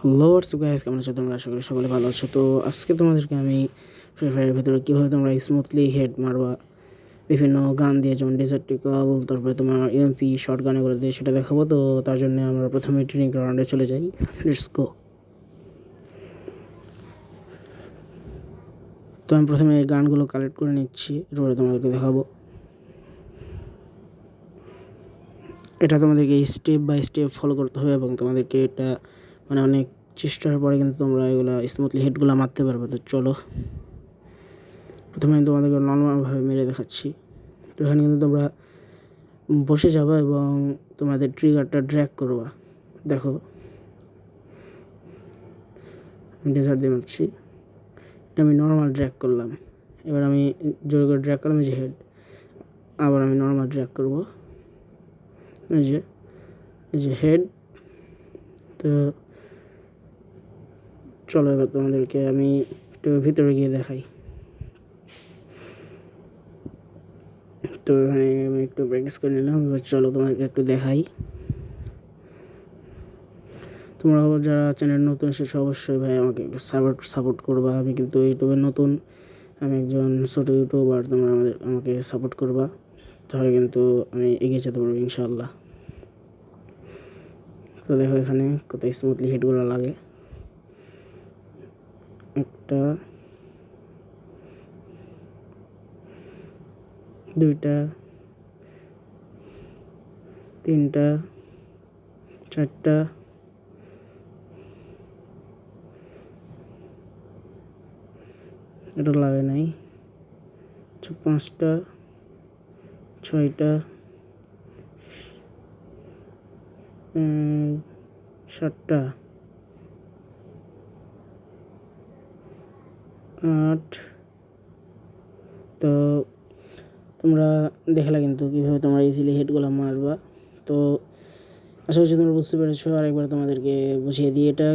Hello WhatsApp guys, কেমন আছো তোমরা? আশা করি সকলে ভালো আছো। তো আজকে তোমাদেরকে আমি ফ্রি ফায়ারের ভেতরে কীভাবে তোমরা স্মুথলি হেড মারবা বিভিন্ন গান দিয়ে, যেমন ডেজার্টিক্যাল, তারপরে তোমার ইউএমপি শর্ট গান, এগুলো দিয়ে সেটা দেখাবো। তো তার জন্য আমরা প্রথমে ট্রেনিং গ্রাউন্ডে চলে যাই। Let's go. তো আমি প্রথমে এই গানগুলো কালেক্ট করে নিচ্ছি, এরপরে তোমাদেরকে দেখাবো। এটা তোমাদেরকে স্টেপ বাই স্টেপ ফলো করতে হবে এবং তোমাদেরকে এটা অনেক চেষ্টার পরে কিন্তু তোমরা এগুলো স্মুথলি হেডগুলো মারতে পারবে। তো চলো, প্রথমে আমি তোমাদেরকে নর্মালভাবে মেরে দেখাচ্ছি। তো এখানে কিন্তু তোমরা বসে যাবা এবং তোমাদের ট্রিগারটা ড্র্যাগ করবা। দেখো, আমি ডেজার্ট দিয়ে মারছি, এটা আমি নর্মাল ড্র্যাগ করলাম। এবার আমি জোরে করে ড্র্যাগ করলাম, এই যে হেড। আবার আমি নর্মাল ড্র্যাগ করবো, এই যে হেড। তো চলো, এবার তোমাদেরকে আমি একটু ভিতরে গিয়ে দেখাই। তো এখানে আমি একটু প্র্যাকটিস করে নিলাম, এবার চলো তোমাদেরকে একটু দেখাই। তোমরা যারা চ্যানেল নতুন এসেছো, অবশ্যই ভাই আমাকে একটু সাপোর্ট করবা। আমি কিন্তু ইউটিউবে নতুন, আমি একজন ছোটো ইউটিউবার। তোমরা আমাকে সাপোর্ট করবা, তাহলে কিন্তু আমি এগিয়ে যেতে পারবো ইনশাআল্লাহ। তো দেখো এখানে কত স্মুথলি হেডগুলো লাগে। একটা, দুইটা, তিনটা, চারটা, এটা লাগে নাই, পাঁচটা, ছয়টা, সাতটা, আট। তো তোমরা দেখলা কিন্তু কীভাবে তোমরা ইজিলি হেডগুলো মারবা। তো আশা করছি তোমরা বুঝতে পেরেছো। আরেকবার তোমাদেরকে বুঝিয়ে দিই। এটা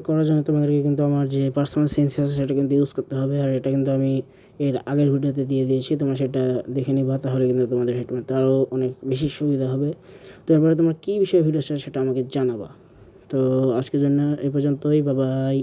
করার জন্য তোমাদেরকে কিন্তু আমার যে পার্সোনাল সেন্স আছে সেটা কিন্তু ইউজ করতে হবে। আর এটা কিন্তু আমি এর আগের ভিডিওতে দিয়ে দিয়েছি, তোমরা সেটা দেখে নিবা, তাহলে কিন্তু তোমাদের হেড মারতে আরও অনেক বেশি সুবিধা হবে। তো এরপরে তোমরা কী বিষয়ে ভিডিও চাও সেটা আমাকে জানাবা। তো আজকের জন্য এই পর্যন্তই, বাই বাই।